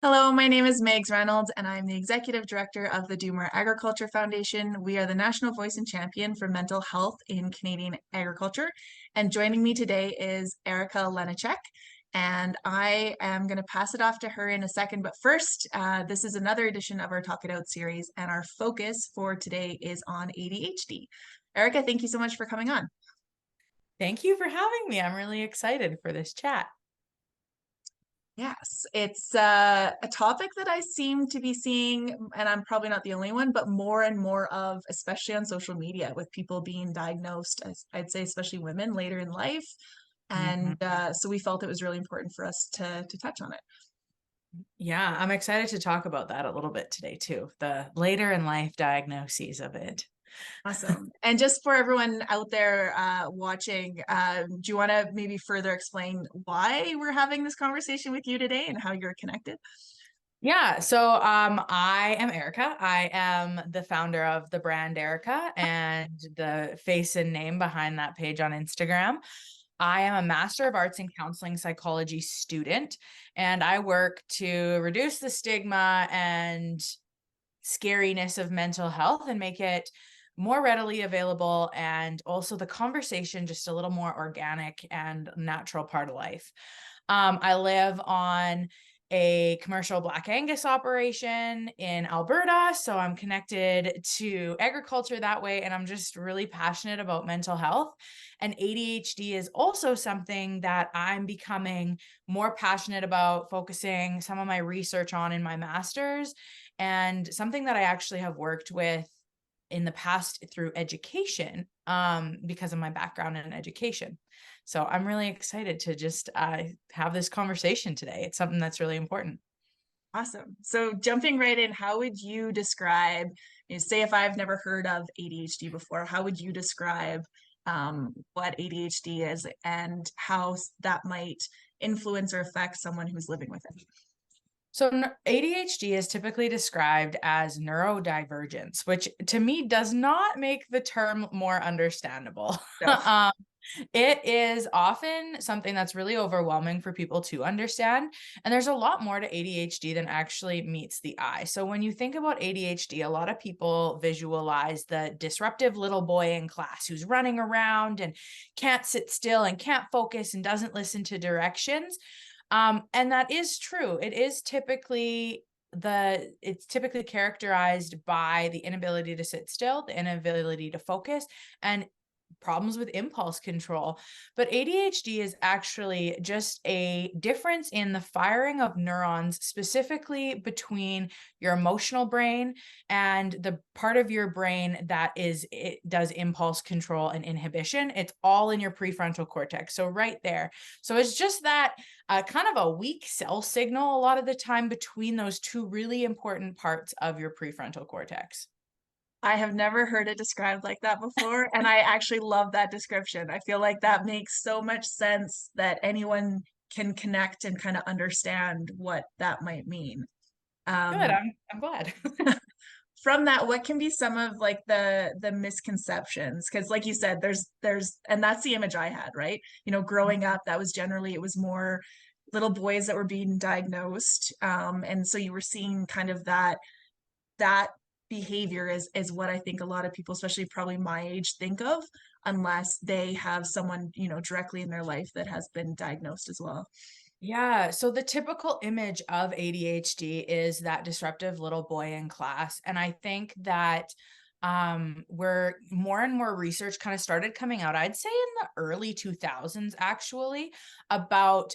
Hello, my name is Megs Reynolds, and I'm the Executive Director of the Do More Agriculture Foundation. We are the national voice and champion for mental health in Canadian agriculture. And joining me today is Erica Lenziczek, and I am going to pass it off to her in a second. But first, this is another edition of our Talk It Out series, and our focus for today is on ADHD. Erica, thank you so much for coming on. Thank you for having me. I'm really excited for this chat. Yes, it's a topic that I seem to be seeing, and I'm probably not the only one, but more and more of, especially on social media, with people being diagnosed, as I'd say, especially women later in life. Mhm. And so we felt it was really important for us to touch on it. Yeah, I'm excited to talk about that a little bit today too, the later in life diagnoses of it. Awesome. And just for everyone out there watching, do you want to maybe further explain why we're having this conversation with you today and how you're connected? Yeah, so I am Erica. I am the founder of the brand Erica and the face and name behind that page on Instagram. I am a Master of Arts in Counselling Psychology student, and I work to reduce the stigma and scariness of mental health and make it more readily available, and also the conversation just a little more organic and natural part of life. I live on a commercial Black Angus operation in Alberta, so I'm connected to agriculture that way, and I'm just really passionate about mental health. And ADHD is also something that I'm becoming more passionate about focusing some of my research on in my master's, and something that I actually have worked with in the past through education, because of my background in education. So I'm really excited to just have this conversation today. It's something that's really important. Awesome. So jumping right in, how would you describe, say if I've never heard of ADHD before, how would you describe what ADHD is and how that might influence or affect someone who's living with it? So ADHD is typically described as neurodivergence, which to me does not make the term more understandable. So It is often something that's really overwhelming for people to understand. And there's a lot more to ADHD than actually meets the eye. So when you think about ADHD, a lot of people visualize the disruptive little boy in class who's running around and can't sit still and can't focus and doesn't listen to directions. And that is true. It's typically characterized by the inability to sit still, the inability to focus, and problems with impulse control. But ADHD is actually just a difference in the firing of neurons, specifically between your emotional brain and the part of your brain it does impulse control and inhibition. It's all in your prefrontal cortex. So right there. So it's just that kind of a weak cell signal a lot of the time between those two really important parts of your prefrontal cortex. I have never heard it described like that before, and I actually love that description. I feel like that makes so much sense that anyone can connect and kind of understand what that might mean. Good. Um, I'm glad. from that, what can be some of like the misconceptions? Because like you said, there's and that's the image I had, right? Growing up, that was generally it was more little boys that were being diagnosed. And so you were seeing kind of that behavior is what I think a lot of people, especially probably my age, think of, unless they have someone, directly in their life that has been diagnosed as well. Yeah, so the typical image of ADHD is that disruptive little boy in class. And I think that where more and more research kind of started coming out, I'd say in the early 2000s actually, about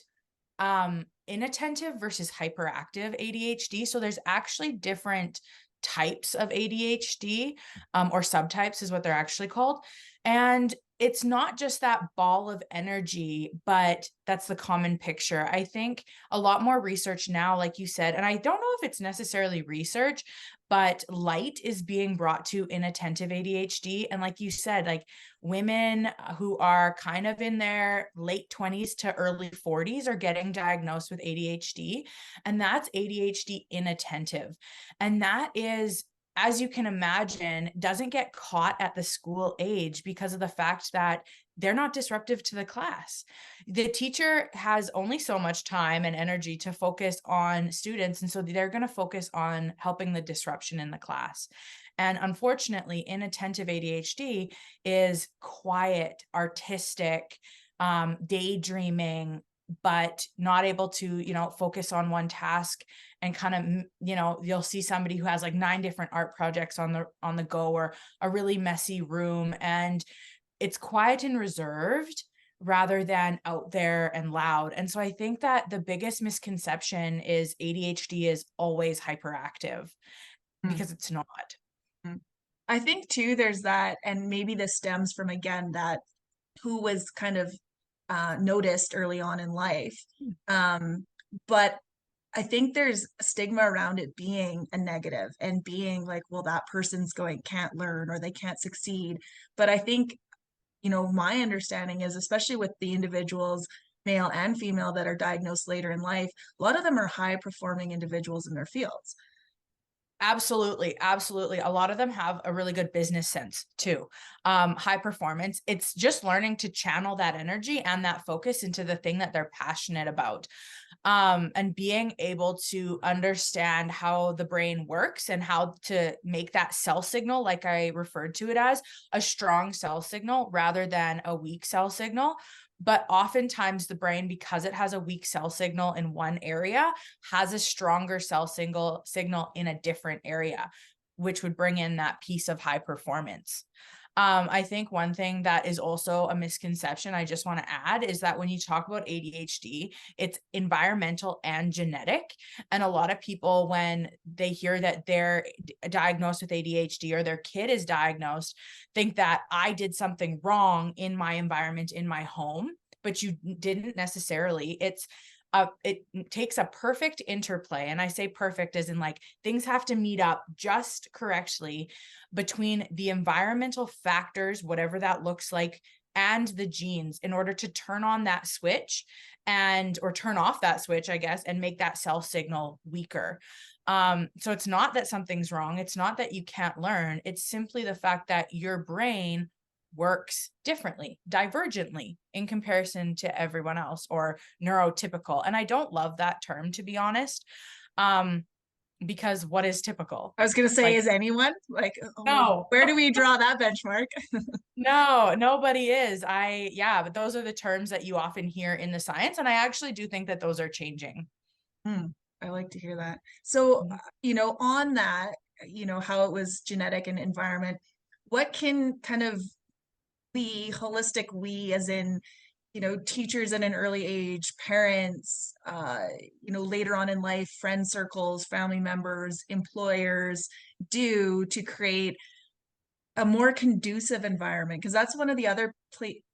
inattentive versus hyperactive ADHD. So there's actually different types of ADHD, or subtypes is what they're actually called. And it's not just that ball of energy, but that's the common picture. I think a lot more research now, like you said, and I don't know if it's necessarily research, but light is being brought to inattentive ADHD. And like you said, like women who are kind of in their late 20s to early 40s are getting diagnosed with ADHD, and that's ADHD inattentive. And that is, as you can imagine, doesn't get caught at the school age because of the fact that they're not disruptive to the class. The teacher has only so much time and energy to focus on students. And so they're going to focus on helping the disruption in the class. And unfortunately, inattentive ADHD is quiet, artistic, daydreaming, but not able to, focus on one task, and kind of, you'll see somebody who has like 9 different art projects on the go, or a really messy room, and it's quiet and reserved rather than out there and loud. And so I think that the biggest misconception is ADHD is always hyperactive, because it's not. Mm. I think too, there's that, and maybe this stems from, again, that who was kind of noticed early on in life. But I think there's stigma around it being a negative and being like, well, that person's can't learn, or they can't succeed. But I think, my understanding is, especially with the individuals, male and female, that are diagnosed later in life, a lot of them are high performing individuals in their fields. Absolutely. Absolutely. A lot of them have a really good business sense too. High performance. It's just learning to channel that energy and that focus into the thing that they're passionate about. And being able to understand how the brain works and how to make that cell signal, like I referred to it as, a strong cell signal rather than a weak cell signal. But oftentimes the brain, because it has a weak cell signal in one area, has a stronger cell signal in a different area, which would bring in that piece of high performance. I think one thing that is also a misconception I just want to add is that when you talk about ADHD, it's environmental and genetic. And a lot of people, when they hear that they're diagnosed with ADHD or their kid is diagnosed, think that I did something wrong in my environment, in my home, but you didn't necessarily. It takes a perfect interplay. And I say perfect as in like things have to meet up just correctly between the environmental factors, whatever that looks like, and the genes in order to turn on that switch or turn off that switch, I guess, and make that cell signal weaker. So it's not that something's wrong. It's not that you can't learn. It's simply the fact that your brain works differently, divergently in comparison to everyone else, or neurotypical. And I don't love that term, to be honest, because what is typical? I was going to say, Like, is anyone like, no, where do we draw that benchmark? no, nobody is. But those are the terms that you often hear in the science. And I actually do think that those are changing. I like to hear that. So, Mhm. On that, how it was genetic and environment, what can kind of the holistic we, as in, teachers at an early age, parents, later on in life, friend circles, family members, employers, do to create a more conducive environment? Because that's one of the other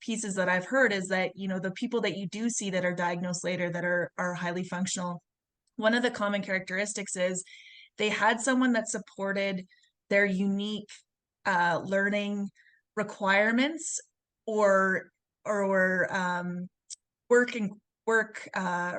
pieces that I've heard, is that, the people that you do see that are diagnosed later that are highly functional, one of the common characteristics is they had someone that supported their unique learning requirements, or work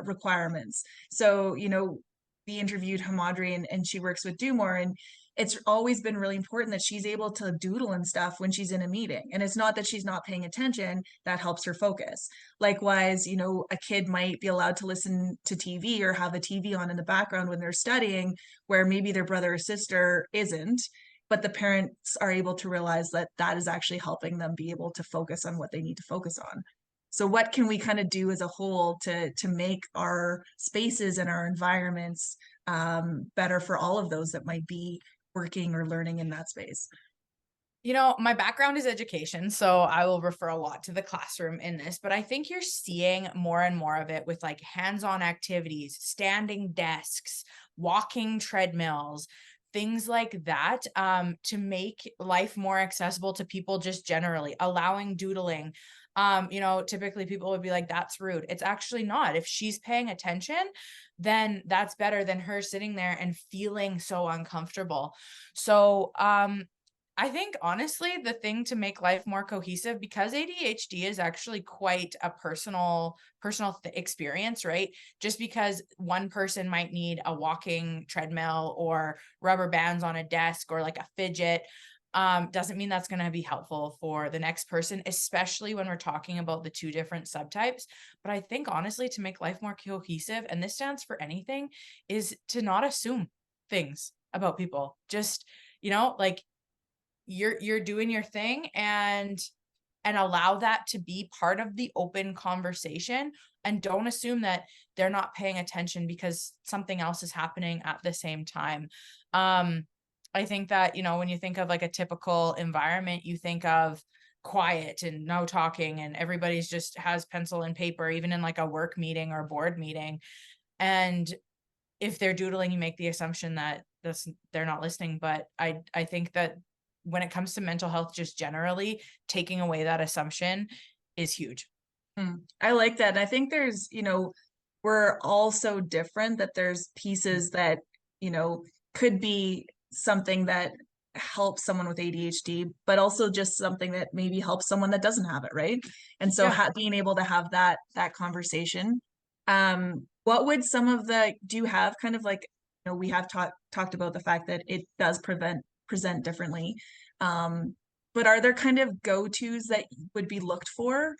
requirements. So, we interviewed Hamadri, and she works with Do More, and it's always been really important that she's able to doodle and stuff when she's in a meeting. And it's not that she's not paying attention, that helps her focus. Likewise, a kid might be allowed to listen to TV or have a TV on in the background when they're studying, where maybe their brother or sister isn't, but the parents are able to realize that that is actually helping them be able to focus on what they need to focus on. So what can we kind of do as a whole to make our spaces and our environments better for all of those that might be working or learning in that space? My background is education, so I will refer a lot to the classroom in this, but I think you're seeing more and more of it with like hands-on activities, standing desks, walking treadmills, things like that, to make life more accessible to people just generally, allowing doodling. Typically people would be like, that's rude. It's actually not. If she's paying attention, then that's better than her sitting there and feeling so uncomfortable. So, I think honestly, the thing to make life more cohesive, because ADHD is actually quite a personal experience, right? Just because one person might need a walking treadmill or rubber bands on a desk or like a fidget, doesn't mean that's going to be helpful for the next person, especially when we're talking about the two different subtypes. But I think honestly, to make life more cohesive, and this stands for anything, is to not assume things about people. Just, like you're doing your thing, and allow that to be part of the open conversation, and don't assume that they're not paying attention because something else is happening at the same time. I think that, when you think of like a typical environment, you think of quiet and no talking, and everybody's just has pencil and paper, even in like a work meeting or board meeting. And if they're doodling, you make the assumption that they're not listening. But I think that when it comes to mental health, just generally, taking away that assumption is huge. I like that. And I think there's, we're all so different that there's pieces that, could be something that helps someone with ADHD, but also just something that maybe helps someone that doesn't have it, right? And so Yeah. being able to have that conversation. What would some of do you have kind of like, we have talked about the fact that it does present differently. But are there kind of go-tos that would be looked for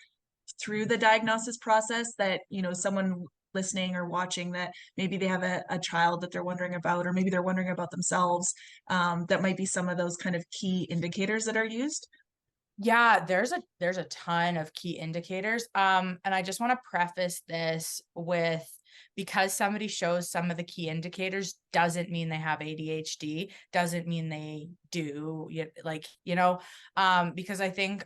through the diagnosis process that, someone listening or watching, that maybe they have a child that they're wondering about, or maybe they're wondering about themselves, that might be some of those kind of key indicators that are used? Yeah, there's a ton of key indicators. And I just want to preface this with, because somebody shows some of the key indicators doesn't mean they have ADHD, doesn't mean they do, because I think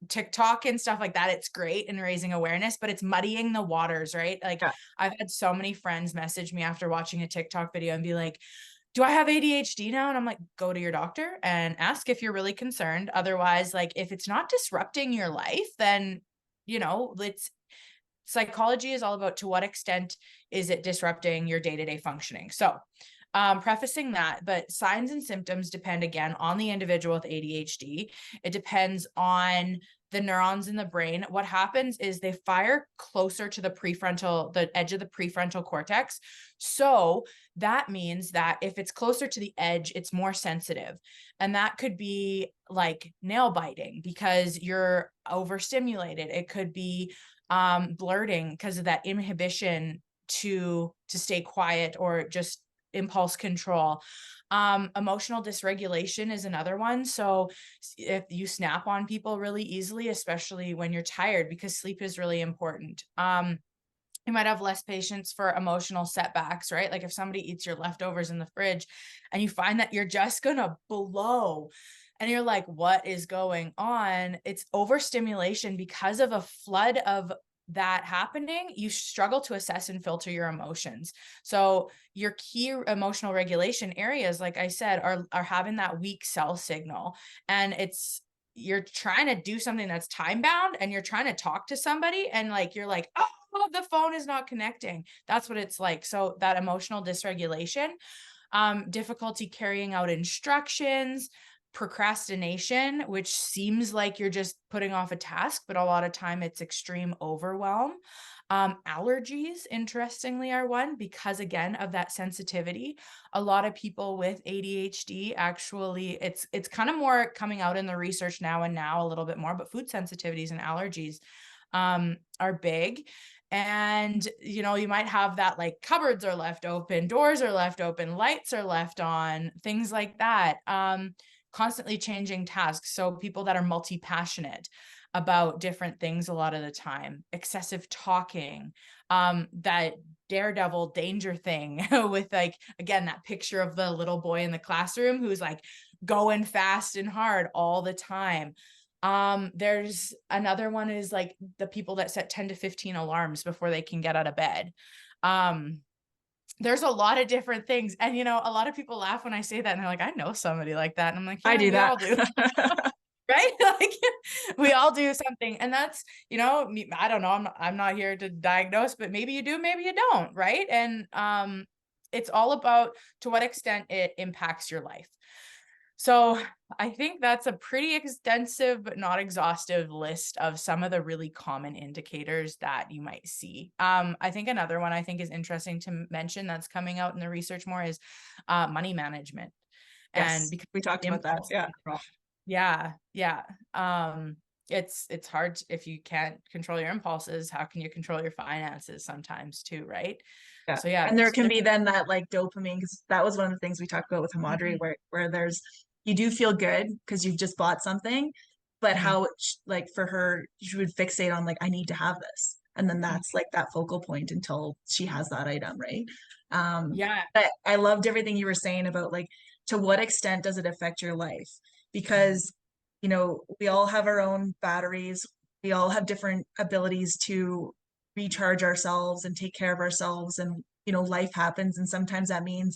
TikTok and stuff like that, it's great in raising awareness, but it's muddying the waters, right? Like, Yeah. I've had so many friends message me after watching a TikTok video and be like, do I have ADHD now? And I'm like, go to your doctor and ask if you're really concerned. Otherwise, like, if it's not disrupting your life, then, psychology is all about, to what extent is it disrupting your day-to-day functioning? So, prefacing that, but signs and symptoms depend again on the individual with ADHD. It depends on the neurons in the brain. What happens is they fire closer to the edge of the prefrontal cortex. So that means that if it's closer to the edge, it's more sensitive. And that could be like nail biting because you're overstimulated. It could be blurting because of that inhibition to stay quiet, or just impulse control. Emotional dysregulation is another one. So if you snap on people really easily, especially when you're tired, because sleep is really important. You might have less patience for emotional setbacks, right? Like if somebody eats your leftovers in the fridge and you find that you're just gonna blow, and you're like, what is going on? It's overstimulation. Because of a flood of that happening, you struggle to assess and filter your emotions. So your key emotional regulation areas, like I said, are having that weak cell signal. And you're trying to do something that's time bound, and you're trying to talk to somebody, and like you're like, oh, the phone is not connecting. That's what it's like. So that emotional dysregulation, difficulty carrying out instructions, procrastination, which seems like you're just putting off a task, but a lot of time it's extreme overwhelm. Allergies, interestingly, are one, because again of that sensitivity. A lot of people with ADHD, actually, it's kind of more coming out in the research now a little bit more, but food sensitivities and allergies are big. And, you might have that, like cupboards are left open, doors are left open, lights are left on, things like that. Constantly changing tasks. So people that are multi-passionate about different things a lot of the time, excessive talking, that daredevil danger thing with, like, again, that picture of the little boy in the classroom who's like going fast and hard all the time. There's another one, is like the people that set 10 to 15 alarms before they can get out of bed. There's a lot of different things. And, a lot of people laugh when I say that, and they're like, I know somebody like that. And I'm like, I yeah, do we that. all do. Right? Like, we all do something. And that's, I don't know, I'm not here to diagnose, but maybe you do, maybe you don't. Right. And, it's all about to what extent it impacts your life. So I think that's a pretty extensive but not exhaustive list of some of the really common indicators that you might see. I think another one I think is interesting to mention that's coming out in the research more is money management. And Yes, because we talked about that. impulse Yeah. control. Yeah. Yeah. It's hard if you can't control your impulses, how can you control your finances sometimes too, right? Yeah. So yeah, And there can there's be then that like dopamine, because that was one of the things we talked about with Hamadri, Mhm, where there's you do feel good because you've just bought something, but mhm, how like for her, she would fixate on like, I need to have this. And then mhm. that's like that focal point until she has that item, right? Yeah. But I loved everything you were saying about like to what extent does it affect your life? Mhm. Because, you know, we all have our own batteries, we all have different abilities to recharge ourselves and take care of ourselves, and you know life happens, and sometimes that means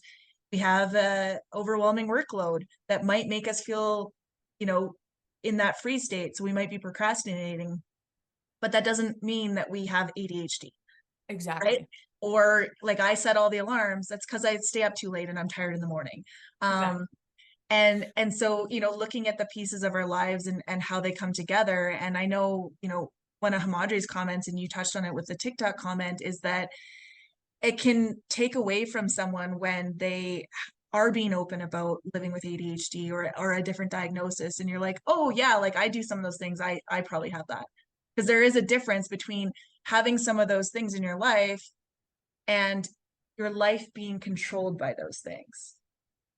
we have a overwhelming workload that might make us feel, you know, in that freeze state, so we might be procrastinating, but that doesn't mean that we have ADHD, right? Exactly. Or like I set all the alarms, that's because I stay up too late and I'm tired in the morning. Exactly. um and so, you know, looking at the pieces of our lives and how they come together. And I know, you know, one of Hamadri's comments, and you touched on it with the TikTok comment, is that it can take away from someone when they are being open about living with ADHD or a different diagnosis. And you're like, oh yeah, like I do some of those things. I probably have that. Because there is a difference between having some of those things in your life and your life being controlled by those things.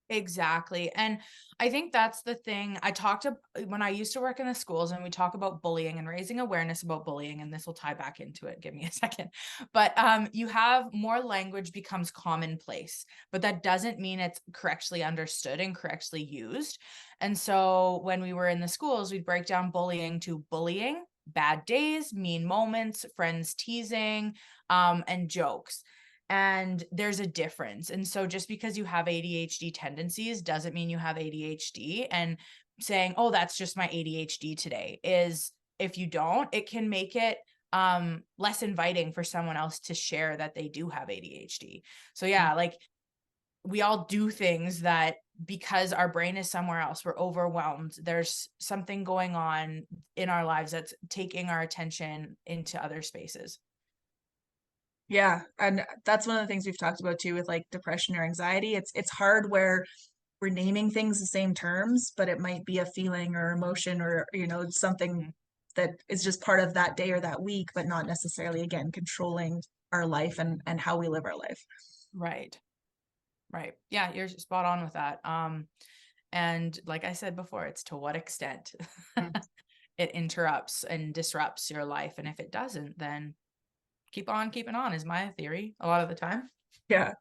Exactly. And I think that's the thing. I talked to when I used to work in the schools and we talk about bullying and raising awareness about bullying, and this will tie back into it. Give me a second. But you have more language becomes commonplace, but that doesn't mean it's correctly understood and correctly used. And so when we were in the schools, we'd break down bullying to bullying, bad days, mean moments, friends teasing, and jokes. And there's a difference. And so just because you have ADHD tendencies doesn't mean you have ADHD. And saying, "Oh, that's just my ADHD today," is, if you don't, it can make it less inviting for someone else to share that they do have ADHD. So yeah, like we all do things that because our brain is somewhere else, we're overwhelmed. There's something going on in our lives that's taking our attention into other spaces. Yeah, and that's one of the things we've talked about too with like depression or anxiety. It's hard where we're naming things the same terms, but it might be a feeling or emotion or, you know, something Mhm. that is just part of that day or that week, but not necessarily again controlling our life and how we live our life. Right. Right. Yeah, you're spot on with that. And like I said before, it's to what extent Mm. it interrupts and disrupts your life. And if it doesn't, then keep on keeping on is my theory a lot of the time. Yeah.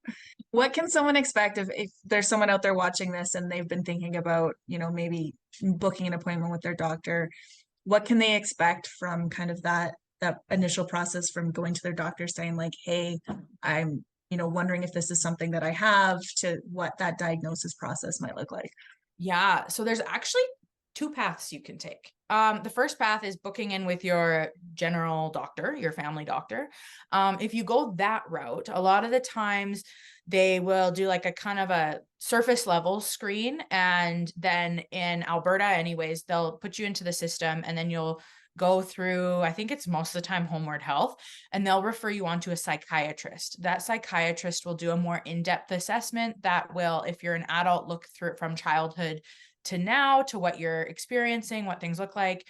What can someone expect if there's someone out there watching this and they've been thinking about, you know, maybe booking an appointment with their doctor? What can they expect from kind of that initial process from going to their doctor saying like, hey, I'm, you know, wondering if this is something that I have, to what that diagnosis process might look like? Yeah. So there's actually two paths you can take. The first path is booking in with your general doctor, your family doctor. If you go that route, a lot of the times they will do like a kind of a surface level screen. And then in Alberta, anyways, they'll put you into the system and then you'll go through, I think it's most of the time Homeward Health, and they'll refer you on to a psychiatrist. That psychiatrist will do a more in-depth assessment that will, if you're an adult, look through it from childhood to now, to what you're experiencing, what things look like.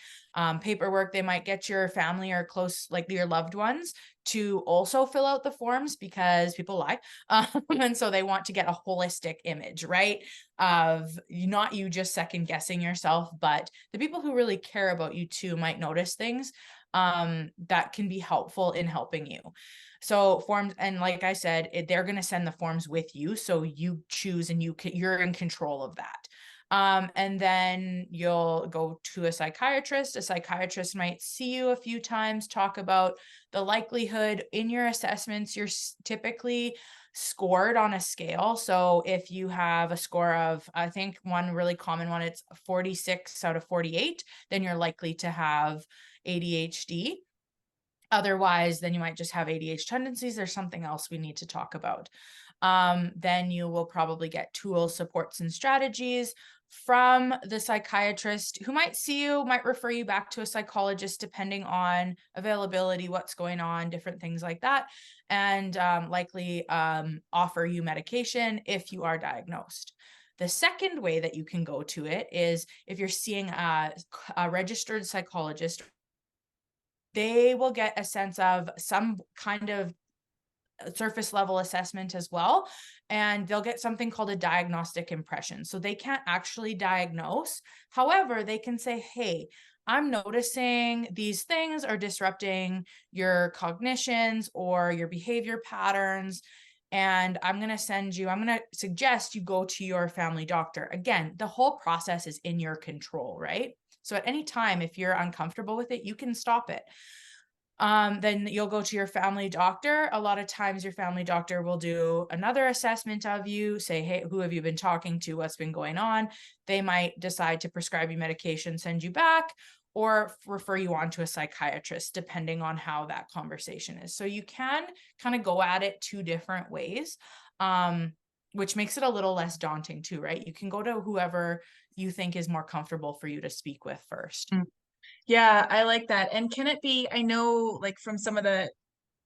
Paperwork, they might get your family or close, like your loved ones, to also fill out the forms because people lie. And so they want to get a holistic image, right? Of not you just second guessing yourself, but the people who really care about you too might notice things that can be helpful in helping you. So forms, and like I said, they're going to send the forms with you, so you choose and you're in control of that. And then you'll go to a psychiatrist. A psychiatrist might see you a few times, talk about the likelihood in your assessments. You're typically scored on a scale. So if you have a score of, I think one really common one, it's 46 out of 48, then you're likely to have ADHD. Otherwise, then you might just have ADHD tendencies. There's something else we need to talk about. Then you will probably get tools, supports, and strategies from the psychiatrist, who might see you, might refer you back to a psychologist, depending on availability, what's going on, different things like that, and likely offer you medication if you are diagnosed. The second way that you can go to it is if you're seeing a registered psychologist, they will get a sense of some kind of surface level assessment as well. And they'll get something called a diagnostic impression. So they can't actually diagnose. However, they can say, hey, I'm noticing these things are disrupting your cognitions or your behavior patterns. And I'm going to suggest you go to your family doctor. Again, the whole process is in your control, right? So at any time, if you're uncomfortable with it, you can stop it. Then you'll go to your family doctor. A lot of times your family doctor will do another assessment of you, say, hey, who have you been talking to? What's been going on? They might decide to prescribe you medication, send you back, or refer you on to a psychiatrist, depending on how that conversation is. So you can kind of go at it two different ways, which makes it a little less daunting too, right? You can go to whoever you think is more comfortable for you to speak with first. Yeah, I like that. And can it be, I know like from some of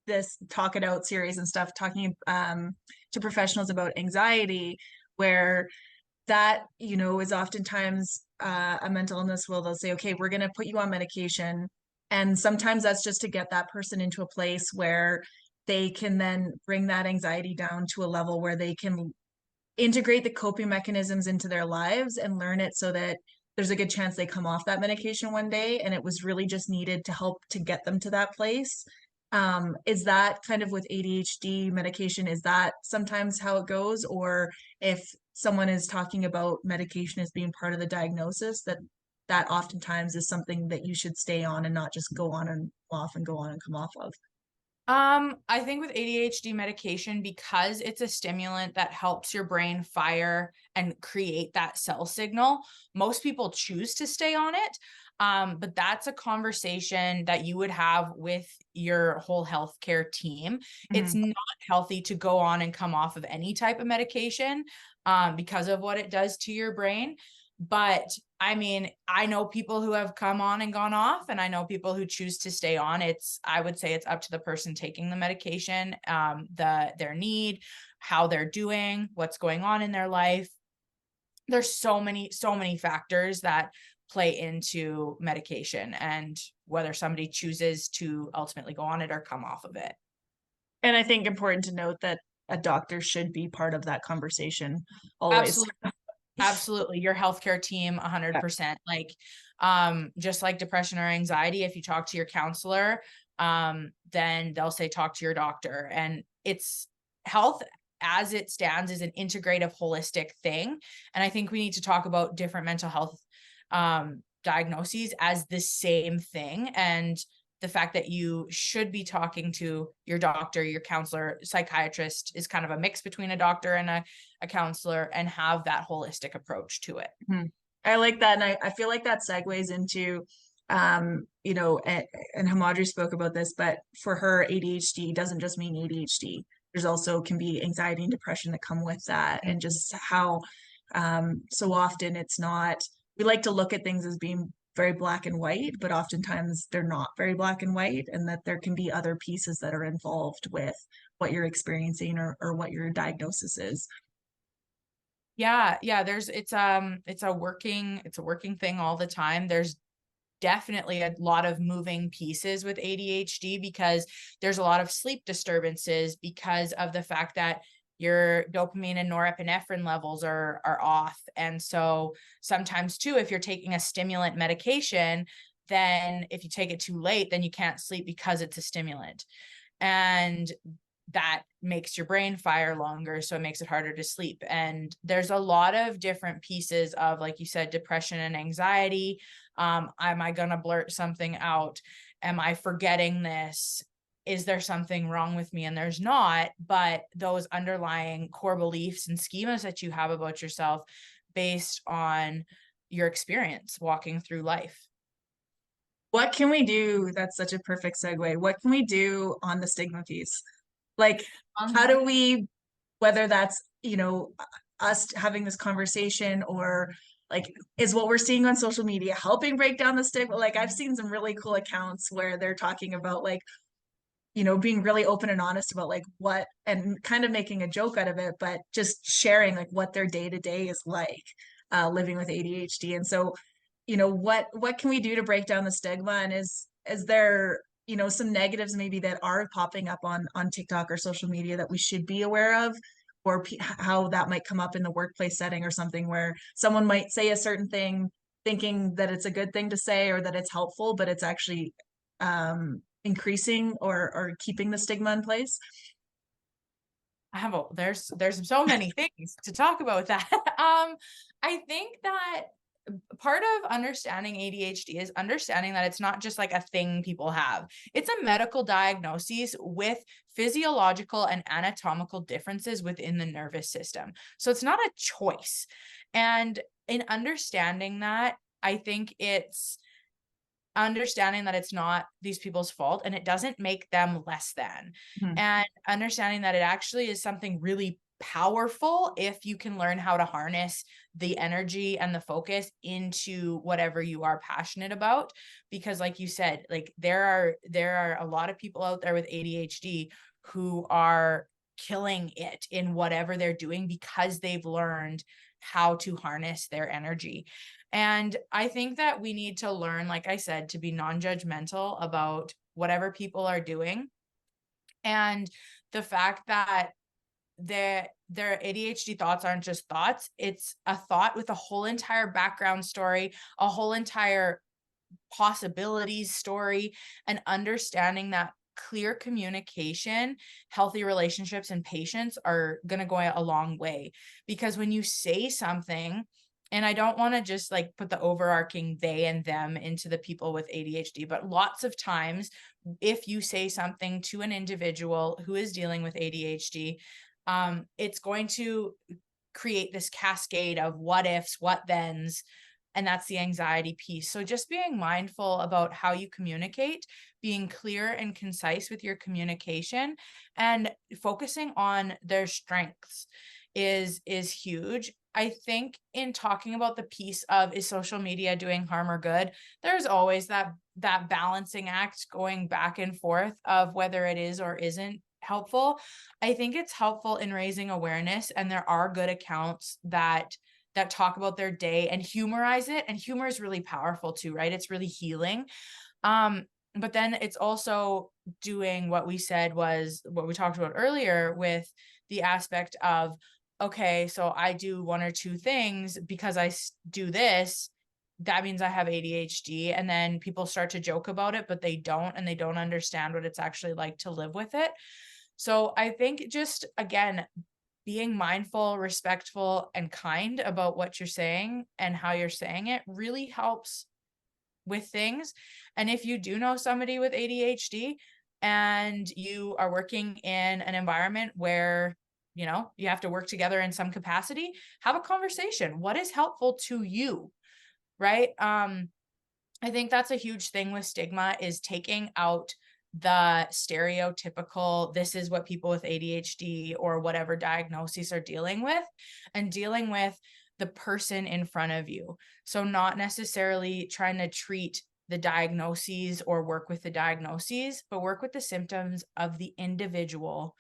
this Talk It Out series and stuff, talking to professionals about anxiety, where that, you know, is oftentimes a mental illness where they'll say, okay, we're going to put you on medication. And sometimes that's just to get that person into a place where they can then bring that anxiety down to a level where they can integrate the coping mechanisms into their lives and learn it so that there's a good chance they come off that medication one day. And it was really just needed to help to get them to that place. Is that kind of with ADHD medication? Is that sometimes how it goes? Or if someone is talking about medication as being part of the diagnosis, that oftentimes is something that you should stay on and not just go on and off and go on and come off of? I think with ADHD medication, because it's a stimulant that helps your brain fire and create that cell signal, most people choose to stay on it. But that's a conversation that you would have with your whole healthcare team. It's not healthy to go on and come off of any type of medication, because of what it does to your brain. But I mean, I know people who have come on and gone off, and I know people who choose to stay on. I would say it's up to the person taking the medication, their need, how they're doing, what's going on in their life. There's so many factors that play into medication and whether somebody chooses to ultimately go on it or come off of it. And I think important to note that a doctor should be part of that conversation always. Absolutely. Absolutely. Your healthcare team, 100%. Like, just like depression or anxiety, if you talk to your counselor, then they'll say, talk to your doctor. And it's health as it stands is an integrative, holistic thing. And I think we need to talk about different mental health, diagnoses as the same thing. And the fact that you should be talking to your doctor, your counselor, psychiatrist is kind of a mix between a doctor and a counselor, and have that holistic approach to it. I like that. And I feel like that segues into, you know, and Hamadri spoke about this, but for her, ADHD doesn't just mean ADHD. There's also can be anxiety and depression that come with that. And just how so often it's not, we like to look at things as being very black and white, but oftentimes they're not very black and white, and that there can be other pieces that are involved with what you're experiencing or what your diagnosis is. Yeah. It's a working thing all the time. There's definitely a lot of moving pieces with ADHD because there's a lot of sleep disturbances because of the fact that your dopamine and norepinephrine levels are off. And so sometimes too, if you're taking a stimulant medication, then if you take it too late, then you can't sleep because it's a stimulant. And that makes your brain fire longer. So it makes it harder to sleep. And there's a lot of different pieces of, like you said, depression and anxiety. Am I going to blurt something out? Am I forgetting this? Is there something wrong with me? And there's not, but those underlying core beliefs and schemas that you have about yourself based on your experience walking through life. What can we do? That's such a perfect segue. What can we do on the stigma piece? Like, how do we, whether that's, you know, us having this conversation or like, is what we're seeing on social media helping break down the stigma? Like, I've seen some really cool accounts where they're talking about like, being really open and honest about like what, and kind of making a joke out of it, but just sharing like what their day to day is like, living with ADHD. And so, what can we do to break down the stigma? And is there, some negatives maybe that are popping up on TikTok or social media that we should be aware of, or how that might come up in the workplace setting or something where someone might say a certain thing thinking that it's a good thing to say or that it's helpful, but it's actually increasing or keeping the stigma in place? There's so many things to talk about with that. I think that part of understanding ADHD is understanding that it's not just like a thing people have. It's a medical diagnosis with physiological and anatomical differences within the nervous system. So it's not a choice. And in understanding that, I think it's understanding that it's not these people's fault and it doesn't make them less than. Mhm. And understanding that it actually is something really powerful if you can learn how to harness the energy and the focus into whatever you are passionate about. Because like you said, like there are a lot of people out there with ADHD who are killing it in whatever they're doing because they've learned how to harness their energy. And I think that we need to learn, like I said, to be non-judgmental about whatever people are doing. And the fact that their ADHD thoughts aren't just thoughts, it's a thought with a whole entire background story, a whole entire possibilities story, and understanding that clear communication, healthy relationships, and patience are going to go a long way. Because when you say something, and I don't want to just like put the overarching they and them into the people with ADHD, but lots of times if you say something to an individual who is dealing with ADHD, it's going to create this cascade of what ifs, what thens, and that's the anxiety piece. So just being mindful about how you communicate, being clear and concise with your communication, and focusing on their strengths is huge. I think in talking about the piece of is social media doing harm or good, there's always that balancing act going back and forth of whether it is or isn't helpful. I think it's helpful in raising awareness, and there are good accounts that talk about their day and humorize it, and humor is really powerful too, right? It's really healing. But then it's also doing what we said was what we talked about earlier with the aspect of, okay, so I do one or two things because I do this, that means I have ADHD. And then people start to joke about it, but they don't, and they don't understand what it's actually like to live with it. So I think just, again, being mindful, respectful, and kind about what you're saying and how you're saying it really helps with things. And if you do know somebody with ADHD and you are working in an environment where, you have to work together in some capacity, have a conversation. What is helpful to you? Right? I think that's a huge thing with stigma, is taking out the stereotypical, this is what people with ADHD or whatever diagnoses are dealing with, and dealing with the person in front of you. So not necessarily trying to treat the diagnoses or work with the diagnoses, but work with the symptoms of the individual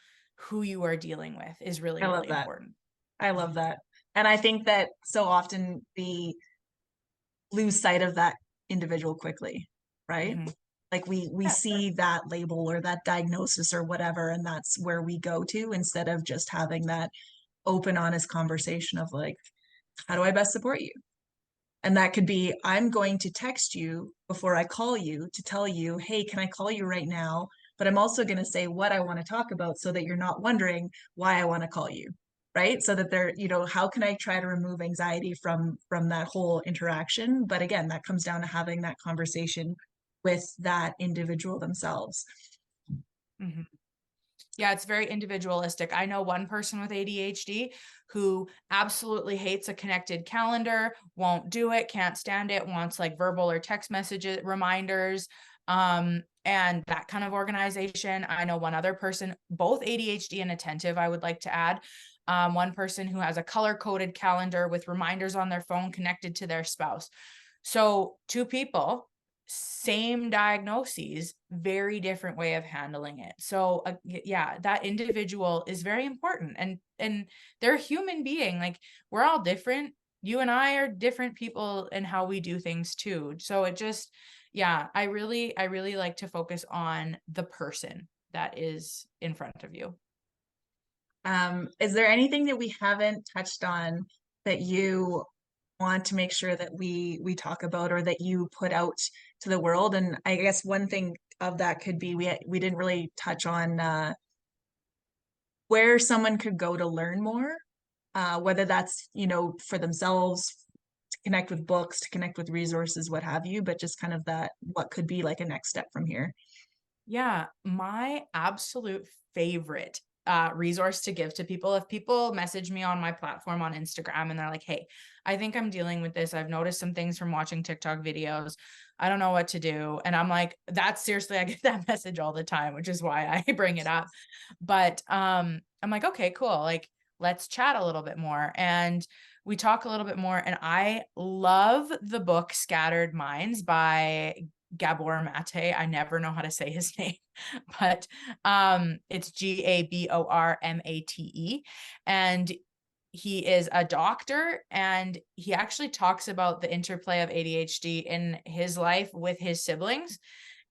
who you are dealing with is really, I love really that. important. I love that. And I think that so often we lose sight of that individual quickly, right? Mhm. Like we Yeah. see that label or that diagnosis or whatever, and that's where we go to instead of just having that open, honest conversation of like, how do I best support you? And that could be, I'm going to text you before I call you to tell you, hey, can I call you right now? But I'm also going to say what I want to talk about so that you're not wondering why I want to call you. Right. So that they're, how can I try to remove anxiety from that whole interaction? But again, that comes down to having that conversation with that individual themselves. Mhm. Yeah, it's very individualistic. I know one person with ADHD who absolutely hates a connected calendar, won't do it, can't stand it, wants like verbal or text messages, reminders, and that kind of organization. I know one other person, both ADHD and attentive, I would like to add. One person who has a color-coded calendar with reminders on their phone connected to their spouse. So two people, same diagnoses, very different way of handling it. So yeah, that individual is very important, and they're a human being. Like, we're all different. You and I are different people in how we do things too. So it just, yeah, I really like to focus on the person that is in front of you. Is there anything that we haven't touched on that you want to make sure that we talk about, or that you put out to the world? And I guess one thing of that could be, we didn't really touch on where someone could go to learn more, whether that's, for themselves, to connect with books, to connect with resources, what have you, but just kind of that, what could be like a next step from here. Yeah, my absolute favorite resource to give to people, if people message me on my platform on Instagram and they're like, hey, I think I'm dealing with this. I've noticed some things from watching TikTok videos. I don't know what to do. And I'm like, that's seriously, I get that message all the time, which is why I bring it up. But I'm like, okay, cool. Like, let's chat a little bit more. And we talk a little bit more. And I love the book Scattered Minds by Gabor Mate. I never know how to say his name, but it's Gabormate. And he is a doctor, and he actually talks about the interplay of ADHD in his life with his siblings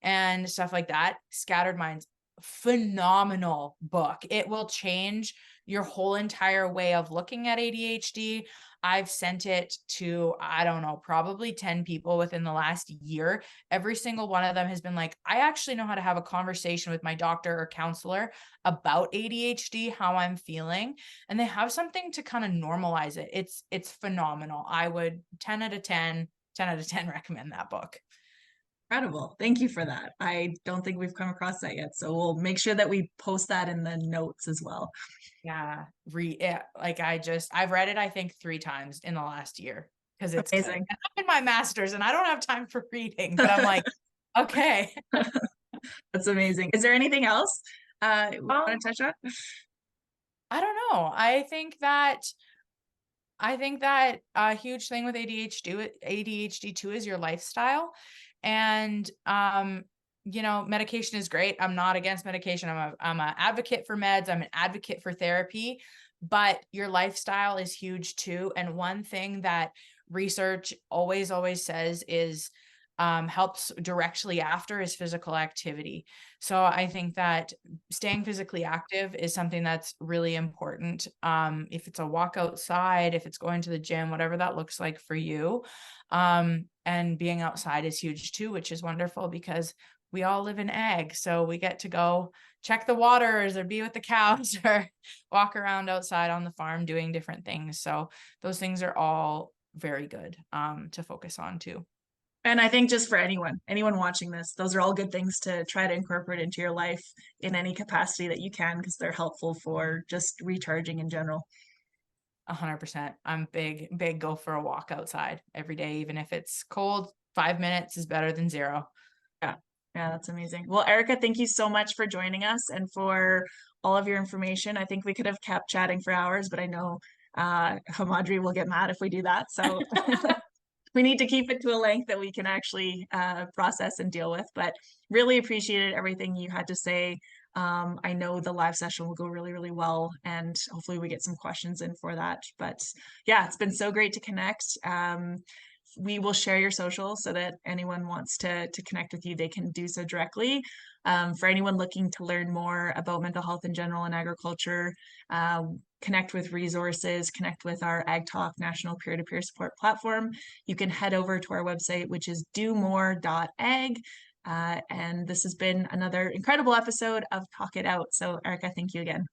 and stuff like that. Scattered Minds, phenomenal book. It will change your whole entire way of looking at ADHD. I've sent it to, I don't know, probably 10 people within the last year. Every single one of them has been like, I actually know how to have a conversation with my doctor or counselor about ADHD, how I'm feeling. And they have something to kind of normalize it. It's phenomenal. I would 10 out of 10 out of 10 recommend that book. Incredible. Thank you for that. I don't think we've come across that yet. So we'll make sure that we post that in the notes as well. Yeah, like I've read it, I think 3 times in the last year, because it's good. Amazing. And I'm in my master's and I don't have time for reading, but I'm like, okay. That's amazing. Is there anything else we want Um, to touch on? I don't know. I think that a huge thing with ADHD too is your lifestyle. And medication is great. I'm not against medication. I'm an advocate for meds. I'm an advocate for therapy, but your lifestyle is huge too. And one thing that research always says is helps directly after is physical activity. So I think that staying physically active is something that's really important. If it's a walk outside, if it's going to the gym, whatever that looks like for you. And being outside is huge too, which is wonderful because we all live in ag. So we get to go check the waters or be with the cows or walk around outside on the farm doing different things. So those things are all very good to focus on too. And I think just for anyone watching this, those are all good things to try to incorporate into your life in any capacity that you can, because they're helpful for just recharging in general. 100%. I'm big go for a walk outside every day, even if it's cold. 5 minutes is better than zero. Yeah. Yeah, that's amazing. Well, Erica, thank you so much for joining us and for all of your information. I think we could have kept chatting for hours, but I know Hamadri will get mad if we do that. So we need to keep it to a length that we can actually process and deal with. But really appreciated everything you had to say. I know the live session will go really, really well, and hopefully we get some questions in for that. But yeah, it's been so great to connect. We will share your socials so that anyone wants to connect with you, they can do so directly. For anyone looking to learn more about mental health in general and agriculture, connect with resources, connect with our Ag Talk National Peer-to-Peer Support Platform, you can head over to our website, which is domore.ag. And this has been another incredible episode of Talk It Out. So Erica, thank you again.